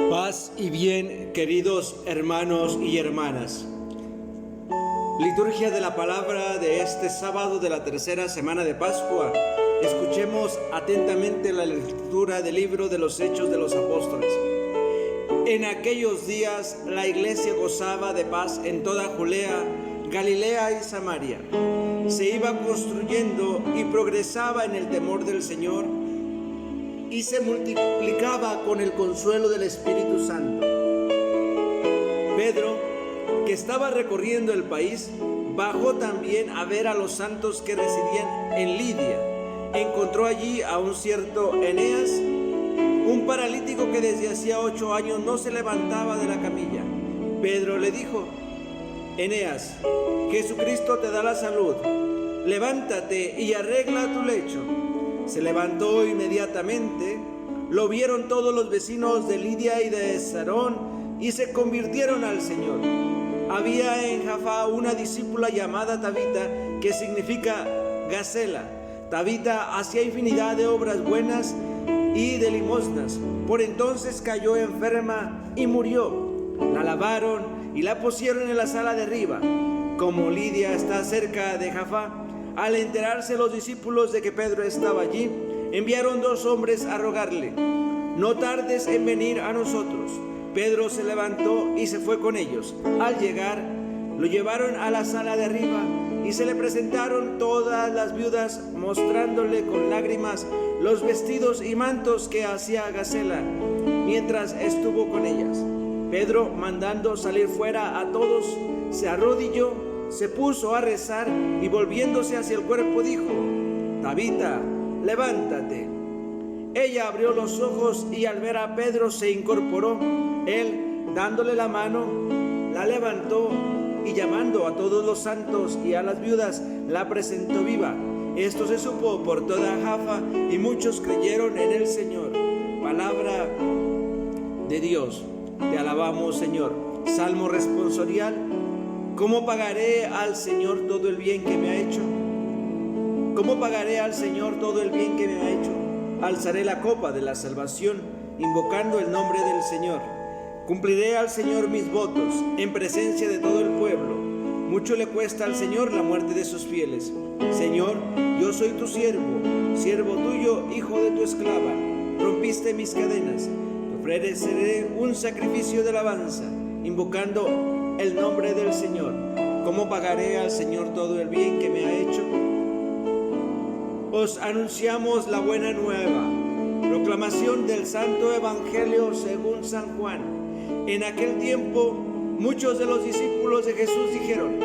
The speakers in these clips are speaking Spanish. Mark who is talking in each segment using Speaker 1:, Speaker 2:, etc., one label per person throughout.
Speaker 1: Paz y bien, queridos hermanos y hermanas. Liturgia de la palabra de este sábado de la tercera semana de Pascua. Escuchemos atentamente la lectura del libro de los Hechos de los Apóstoles. En aquellos días la iglesia gozaba de paz en toda Judea, Galilea y Samaria. Se iba construyendo y progresaba en el temor del Señor, y se multiplicaba con el consuelo del Espíritu Santo. Pedro, que estaba recorriendo el país, bajó también a ver a los santos que residían en Lidia. Encontró allí a un cierto Eneas, un paralítico que desde hacía 8 años no se levantaba de la camilla. Pedro le dijo: Eneas, Jesucristo te da la salud, levántate y arregla tu lecho. Se levantó inmediatamente, lo vieron todos los vecinos de Lidia y de Sarón y se convirtieron al Señor. Había en Jaffa una discípula llamada Tabita, que significa Gacela. Tabita hacía infinidad de obras buenas y de limosnas. Por entonces cayó enferma y murió. La lavaron y la pusieron en la sala de arriba. Como Lidia está cerca de Jaffa, al enterarse los discípulos de que Pedro estaba allí, enviaron 2 hombres a rogarle: no tardes en venir a nosotros. Pedro se levantó y se fue con ellos. Al llegar, lo llevaron a la sala de arriba y se le presentaron todas las viudas, mostrándole con lágrimas los vestidos y mantos que hacía Gacela mientras estuvo con ellas. Pedro, mandando salir fuera a todos, se arrodilló, se puso a rezar y volviéndose hacia el cuerpo dijo: Tabita, levántate. Ella abrió los ojos y al ver a Pedro se incorporó. Él, dándole la mano, la levantó y llamando a todos los santos y a las viudas, la presentó viva. Esto se supo por toda Jaffa y muchos creyeron en el Señor. Palabra de Dios. Te alabamos, Señor. Salmo responsorial. ¿Cómo pagaré al Señor todo el bien que me ha hecho? ¿Cómo pagaré al Señor todo el bien que me ha hecho? Alzaré la copa de la salvación, invocando el nombre del Señor. Cumpliré al Señor mis votos, en presencia de todo el pueblo. Mucho le cuesta al Señor la muerte de sus fieles. Señor, yo soy tu siervo, siervo tuyo, hijo de tu esclava. Rompiste mis cadenas. Te ofreceré un sacrificio de alabanza, invocando el nombre del Señor. ¿Cómo pagaré al Señor todo el bien que me ha hecho? Os anunciamos la buena nueva. Proclamación del Santo Evangelio según San Juan. En aquel tiempo, muchos de los discípulos de Jesús dijeron: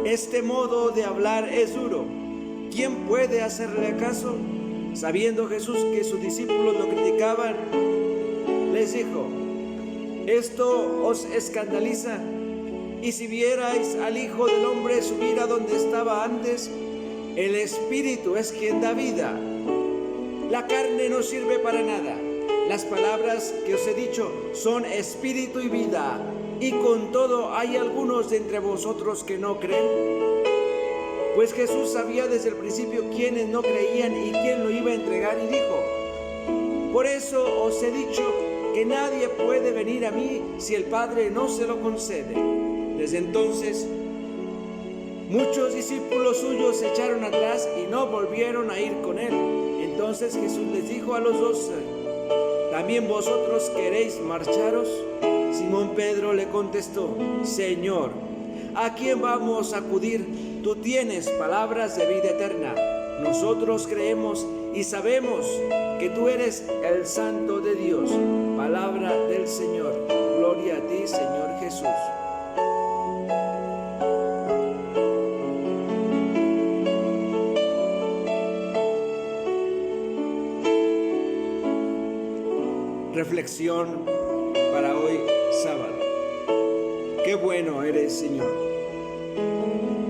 Speaker 1: este modo de hablar es duro. ¿Quién puede hacerle caso? Sabiendo Jesús que sus discípulos lo criticaban, les dijo: ¿esto os escandaliza? Y si vierais al Hijo del Hombre subir a donde estaba antes, el Espíritu es quien da vida. La carne no sirve para nada. Las palabras que os he dicho son espíritu y vida. Y con todo hay algunos de entre vosotros que no creen. Pues Jesús sabía desde el principio quiénes no creían y quién lo iba a entregar, y dijo: por eso os he dicho que nadie puede venir a mí si el Padre no se lo concede. Desde entonces, muchos discípulos suyos se echaron atrás y no volvieron a ir con él. Entonces Jesús les dijo a los 12: ¿también vosotros queréis marcharos? Simón Pedro le contestó: Señor, ¿a quién vamos a acudir? Tú tienes palabras de vida eterna. Nosotros creemos y sabemos que tú eres el Santo de Dios. Palabra del Señor. Gloria a ti, Señor Jesús. Reflexión para hoy sábado. Qué bueno eres, Señor.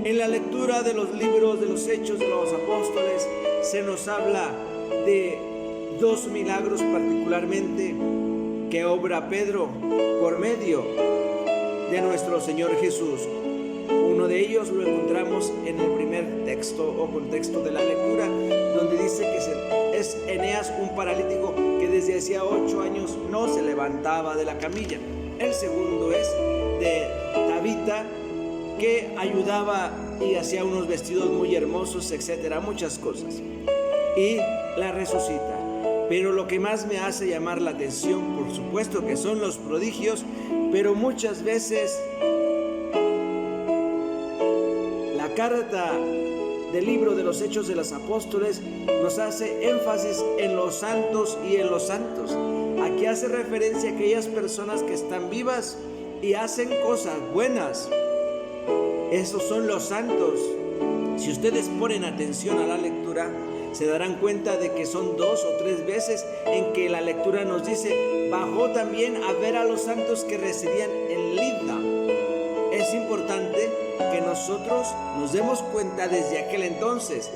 Speaker 1: En la lectura de los libros de los Hechos de los Apóstoles se nos habla de 2 milagros particularmente que obra Pedro por medio de nuestro Señor Jesús. Uno de ellos lo encontramos en el primer texto o contexto de la lectura, donde dice que es Eneas, un paralítico que desde hacía 8 años no se levantaba de la camilla. El segundo es de Tabita, que ayudaba y hacía unos vestidos muy hermosos, etcétera, muchas cosas. Y la resucita. Pero lo que más me hace llamar la atención, por supuesto que son los prodigios, pero muchas veces la carta del libro de los Hechos de los Apóstoles nos hace énfasis en los santos y en los santos. Aquí hace referencia a aquellas personas que están vivas y hacen cosas buenas. Esos son los santos. Si ustedes ponen atención a la lectura, se darán cuenta de que son 2 o 3 veces en que la lectura nos dice: bajó también a ver a los santos que residían en Lida. Es importante que nosotros nos demos cuenta desde aquel entonces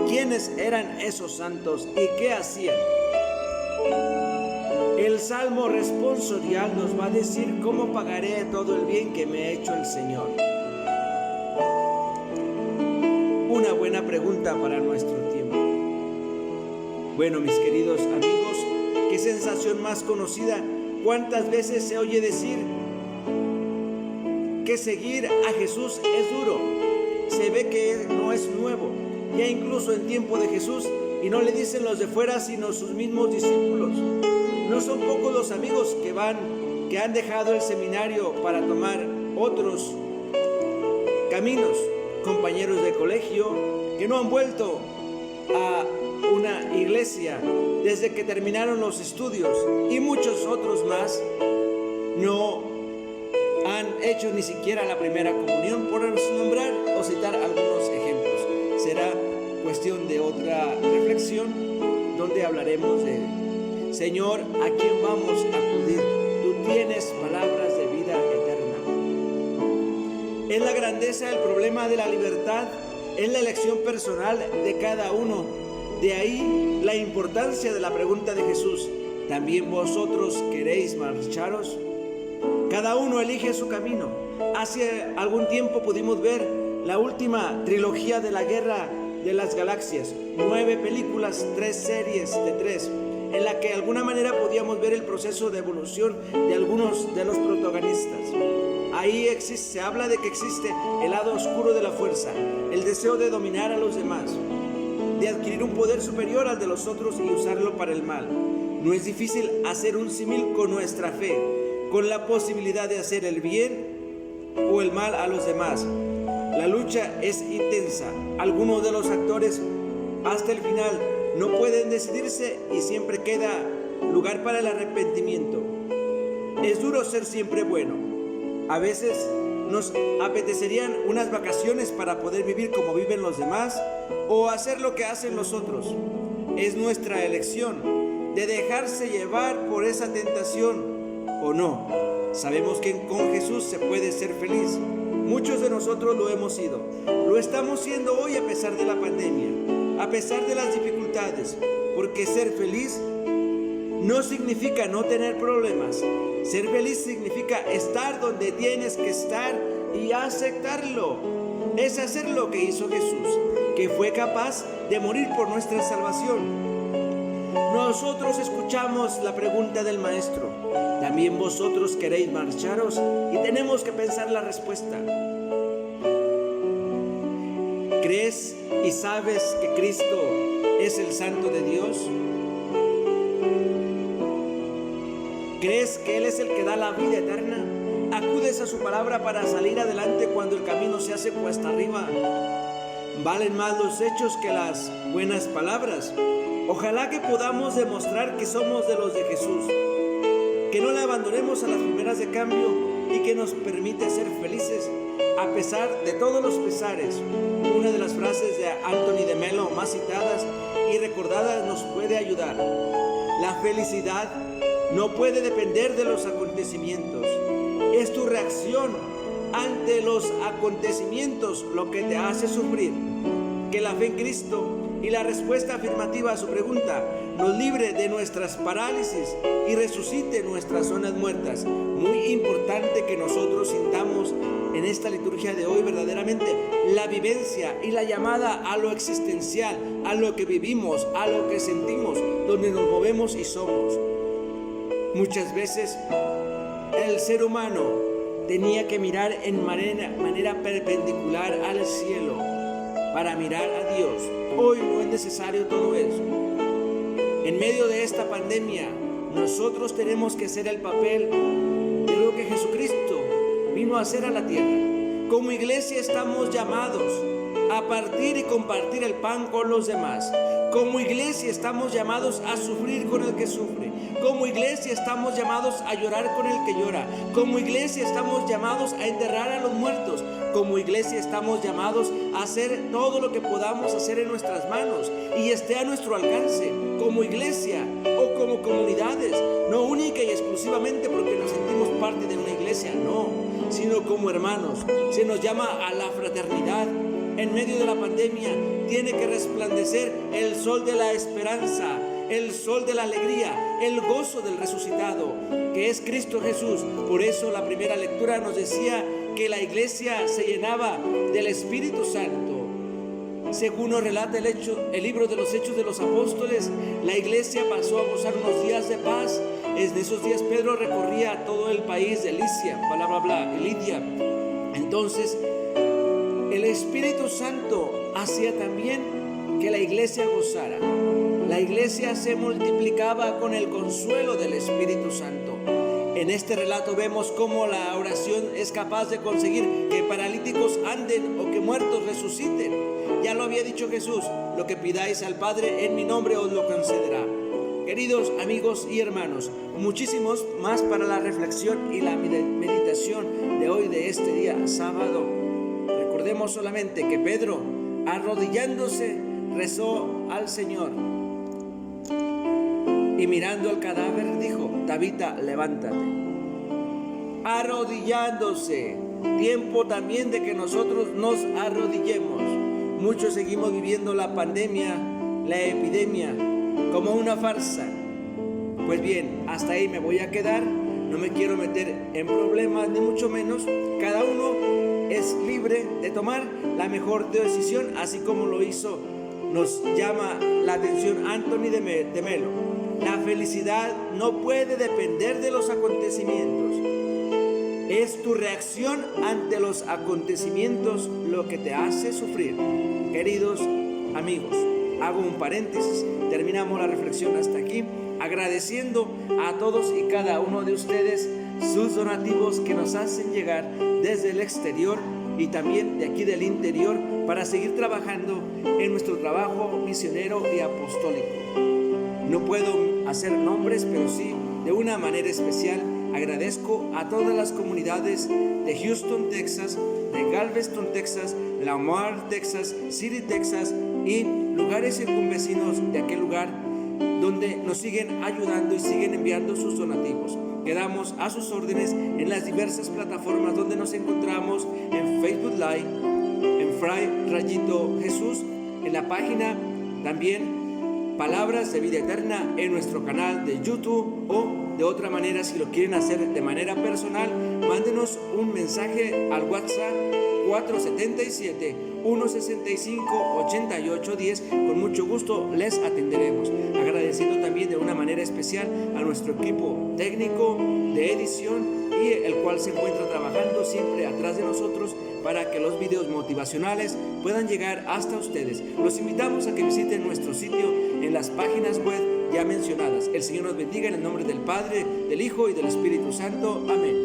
Speaker 1: quiénes eran esos santos y qué hacían. El Salmo responsorial nos va a decir: ¿cómo pagaré todo el bien que me ha hecho el Señor? Una buena pregunta para nuestro tiempo. Bueno, mis queridos amigos, ¿qué sensación más conocida? ¿Cuántas veces se oye decir que seguir a Jesús es duro? Se ve que no es nuevo, ya incluso en tiempo de Jesús, y no le dicen los de fuera, sino sus mismos discípulos. No son pocos los amigos que han dejado el seminario para tomar otros caminos, compañeros de colegio que no han vuelto a una iglesia desde que terminaron los estudios, y muchos otros más no han hecho ni siquiera la primera comunión, por nombrar o citar algunos ejemplos. Será cuestión de otra reflexión donde hablaremos de Señor, ¿a quién vamos a acudir? Tú tienes palabras de vida eterna. Es la grandeza del problema de la libertad, es la elección personal de cada uno. De ahí la importancia de la pregunta de Jesús: ¿también vosotros queréis marcharos? Cada uno elige su camino. Hace algún tiempo pudimos ver la última trilogía de la Guerra de las Galaxias, 9 películas, 3 series de 3, en la que de alguna manera podíamos ver el proceso de evolución de algunos de los protagonistas. Ahí se habla de que existe el lado oscuro de la fuerza, el deseo de dominar a los demás, de adquirir un poder superior al de los otros y usarlo para el mal. No es difícil hacer un símil con nuestra fe, con la posibilidad de hacer el bien o el mal a los demás. La lucha es intensa. Algunos de los actores hasta el final no pueden decidirse y siempre queda lugar para el arrepentimiento. Es duro ser siempre bueno. A veces nos apetecerían unas vacaciones para poder vivir como viven los demás o hacer lo que hacen los otros. Es nuestra elección de dejarse llevar por esa tentación o no. Sabemos que con Jesús se puede ser feliz. Muchos de nosotros lo hemos sido. Lo estamos siendo hoy a pesar de la pandemia, a pesar de las dificultades, porque ser feliz no significa no tener problemas. Ser feliz significa estar donde tienes que estar y aceptarlo. Es hacer lo que hizo Jesús, que fue capaz de morir por nuestra salvación. Nosotros escuchamos la pregunta del maestro: ¿también vosotros queréis marcharos? Y tenemos que pensar la respuesta. ¿Crees y sabes que Cristo es el Santo de Dios? ¿Crees que Él es el que da la vida eterna? ¿Acudes a su palabra para salir adelante cuando el camino se hace cuesta arriba? ¿Valen más los hechos que las buenas palabras? Ojalá que podamos demostrar que somos de los de Jesús, que no le abandonemos a las primeras de cambio y que nos permite ser felices a pesar de todos los pesares. Una de las frases de Anthony de Melo más citadas y recordadas nos puede ayudar: la felicidad no puede depender de los acontecimientos, es tu reacción ante los acontecimientos lo que te hace sufrir. Que la fe en Cristo y la respuesta afirmativa a su pregunta nos libre de nuestras parálisis y resucite nuestras zonas muertas. Muy importante que nosotros sintamos en esta liturgia de hoy verdaderamente la vivencia y la llamada a lo existencial, a lo que vivimos, a lo que sentimos, donde nos movemos y somos. Muchas veces el ser humano tenía que mirar en manera perpendicular al cielo para mirar a Dios. Hoy no es necesario todo eso. En medio de esta pandemia, nosotros tenemos que hacer el papel de lo que Jesucristo vino a hacer a la tierra. Como iglesia estamos llamados a partir y compartir el pan con los demás. Como iglesia estamos llamados a sufrir con el que sufre. Como iglesia estamos llamados a llorar con el que llora. Como iglesia estamos llamados a enterrar a los muertos. Como iglesia estamos llamados a hacer todo lo que podamos hacer en nuestras manos y esté a nuestro alcance. Como iglesia o como comunidades, no única y exclusivamente porque nos sentimos parte de una iglesia, no, sino como hermanos. Se nos llama a la fraternidad. En medio de la pandemia tiene que resplandecer el sol de la esperanza, el sol de la alegría, el gozo del resucitado, que es Cristo Jesús. Por eso la primera lectura nos decía que la iglesia se llenaba del Espíritu Santo. Según nos relata el libro de los Hechos de los Apóstoles, la iglesia pasó a gozar unos días de paz. En esos días Pedro recorría todo el país de Lidia, Lidia. Entonces, el Espíritu Santo hacía también que la iglesia gozara. La iglesia se multiplicaba con el consuelo del Espíritu Santo. En este relato vemos cómo la oración es capaz de conseguir que paralíticos anden o que muertos resuciten. Ya lo había dicho Jesús: lo que pidáis al Padre en mi nombre os lo concederá. Queridos amigos y hermanos, muchísimos más para la reflexión y la meditación de hoy, de este día sábado. Recordemos solamente que Pedro, arrodillándose, rezó al Señor y mirando al cadáver dijo: Tabita, levántate. Arrodillándose. Tiempo también de que nosotros nos arrodillemos. Muchos seguimos viviendo la pandemia, la epidemia, como una farsa. Pues bien, hasta ahí me voy a quedar. No me quiero meter en problemas, ni mucho menos. Cada uno es libre de tomar la mejor decisión, así como lo hizo, nos llama la atención Anthony de Melo. La felicidad no puede depender de los acontecimientos. Es tu reacción ante los acontecimientos lo que te hace sufrir. Queridos amigos, hago un paréntesis, terminamos la reflexión hasta aquí, agradeciendo a todos y cada uno de ustedes sus donativos que nos hacen llegar desde el exterior y también de aquí del interior para seguir trabajando en nuestro trabajo misionero y apostólico. No puedo hacer nombres, pero sí, de una manera especial, agradezco a todas las comunidades de Houston, Texas, de Galveston, Texas, Lamar, Texas, City, Texas y lugares circunvecinos de aquel lugar donde nos siguen ayudando y siguen enviando sus donativos. Quedamos a sus órdenes en las diversas plataformas donde nos encontramos: en Facebook Live, en Fray Rayito Jesús, en la página también Palabras de Vida Eterna, en nuestro canal de YouTube, o de otra manera, si lo quieren hacer de manera personal, mándenos un mensaje al WhatsApp 477-165-8810. Con mucho gusto les atenderemos. Agradeciendo también de una manera especial a nuestro equipo técnico de edición, y el cual se encuentra trabajando siempre atrás de nosotros para que los videos motivacionales puedan llegar hasta ustedes. Los invitamos a que visiten nuestro sitio en las páginas web ya mencionadas. El Señor nos bendiga en el nombre del Padre, del Hijo y del Espíritu Santo. Amén.